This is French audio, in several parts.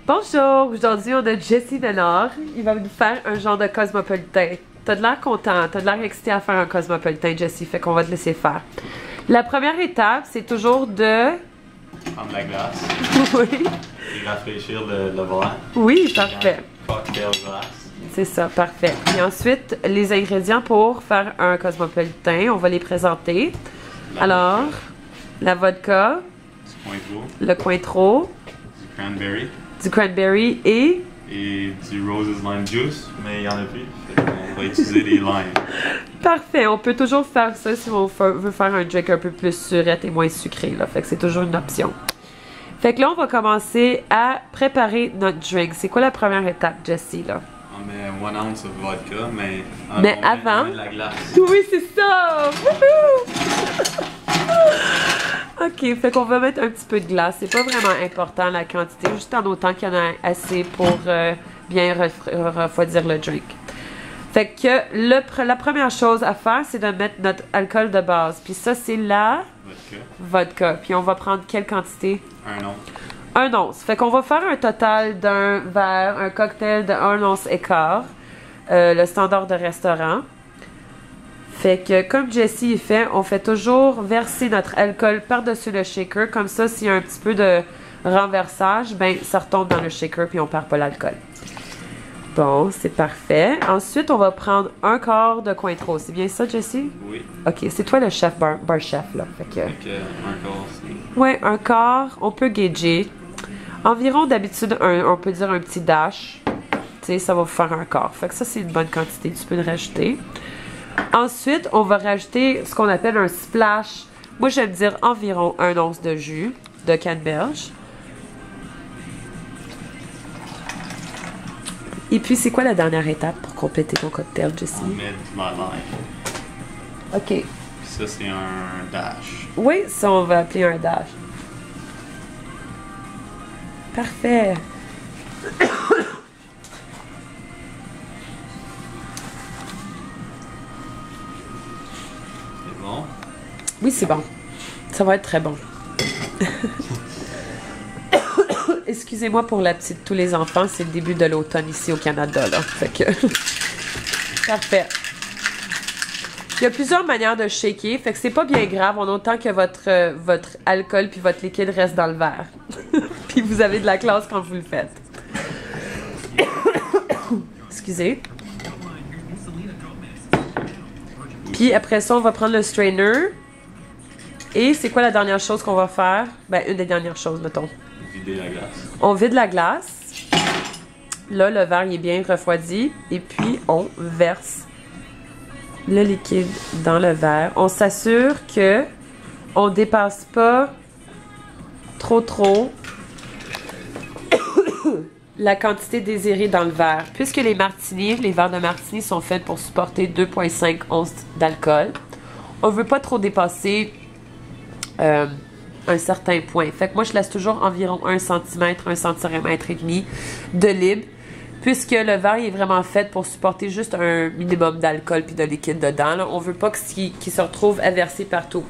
Bonjour, aujourd'hui on a Jessie Ménard. Il va nous faire un genre de cosmopolitain. T'as de l'air content, t'as de l'air excité à faire un cosmopolitain, Jessie, fait qu'on va te laisser faire. La première étape, c'est toujours de... Prendre de la glace. Oui. Et rafraîchir le verre. Oui, parfait. Cocktail glace. C'est ça, parfait. Et ensuite, les ingrédients pour faire un cosmopolitain, on va les présenter. Alors, la vodka, Du Cointreau. le Cointreau, Du cranberry. du cranberry et... Et du roses lime juice, mais il n'y en a plus. On va utiliser des limes. Parfait, on peut toujours faire ça si on veut faire un drink un peu plus surette et moins sucré, là. Fait que c'est toujours une option. Fait que là, on va commencer à préparer notre drink. C'est quoi la première étape, Jessie, là? On met 1 ounce de vodka, mais avant... on met de la glace. Oui, c'est ça! Wouhou! Ok, fait qu'on va mettre un petit peu de glace. C'est pas vraiment important la quantité, juste en autant qu'il y en a assez pour bien refroidir le drink. Fait que la première chose à faire, c'est de mettre notre alcool de base. Puis ça, c'est la vodka. Puis on va prendre quelle quantité? 1 once. 1 once. Fait qu'on va faire un total d'un verre, un cocktail de 1 once et quart. Le standard de restaurant. Fait que comme Jessie fait, on fait toujours verser notre alcool par-dessus le shaker. Comme ça, s'il y a un petit peu de renversage, ben ça retombe dans le shaker puis on perd pas l'alcool. Bon, c'est parfait. Ensuite, on va prendre un quart de Cointreau. C'est bien ça, Jessie? Oui. Ok, c'est toi le chef, bar chef, là. Fait que... Donc, un quart, c'est... Ouais, un quart, on peut gager. Environ, d'habitude, on peut dire un petit dash. Tu sais, ça va vous faire un quart. Fait que ça, c'est une bonne quantité. Tu peux le rajouter. Ensuite, on va rajouter ce qu'on appelle un splash. Moi, j'aime dire environ 1 once de jus de canneberge. Et puis, c'est quoi la dernière étape pour compléter ton cocktail, Jessie? On met de la lime. OK. Puis ça, c'est un dash. Oui, ça, on va appeler un dash. Parfait. C'est bon? Oui, c'est bon. Ça va être très bon. Excusez-moi pour la petite, tous les enfants, c'est le début de l'automne ici au Canada, là. Fait que... Parfait. Il y a plusieurs manières de shaker, fait que c'est pas bien grave, en autant que votre alcool puis votre liquide reste dans le verre. Puis vous avez de la classe quand vous le faites. Excusez. Puis après ça, on va prendre le strainer. Et c'est quoi la dernière chose qu'on va faire? Ben, une des dernières choses, mettons. Vider la glace. On vide la glace. Là, le verre il est bien refroidi. Et puis, on verse le liquide dans le verre. On s'assure que on dépasse pas trop la quantité désirée dans le verre. Puisque les martinis, les verres de martini sont faits pour supporter 2,5 onces d'alcool, on veut pas trop dépasser un certain point. Fait que moi, je laisse toujours environ 1 cm, 1 cm et demi de libre, puisque le verre est vraiment fait pour supporter juste un minimum d'alcool puis de liquide dedans. Là. On veut pas qu'il se retrouve à verser partout.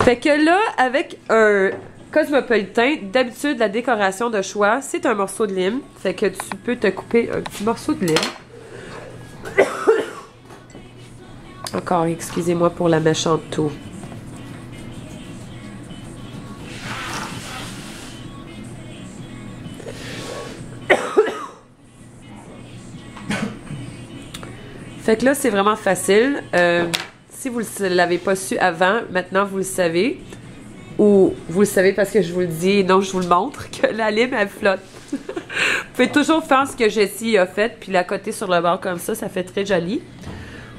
Fait que là, avec un cosmopolitain, d'habitude, la décoration de choix, c'est un morceau de lime. Fait que tu peux te couper un petit morceau de lime. Encore, excusez-moi pour la méchante toux. Fait que là, c'est vraiment facile. Si vous ne l'avez pas su avant, maintenant vous le savez. Ou vous le savez parce que je vous le dis et non, je vous le montre, que la lime, elle flotte. Vous pouvez toujours faire ce que Jessie a fait, puis la coter sur le bord comme ça fait très joli.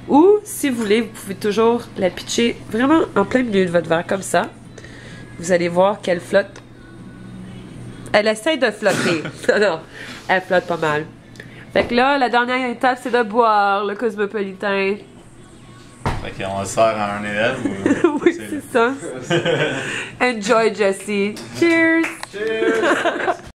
Ou, si vous voulez, vous pouvez toujours la pitcher vraiment en plein milieu de votre verre, comme ça. Vous allez voir qu'elle flotte. Elle essaie de flotter. Non, elle flotte pas mal. Fait que là, la dernière étape, c'est de boire le cosmopolitain. Fait qu'on le sert à un élève ou... Oui, c'est ça. Enjoy, Jessie. Cheers! Cheers!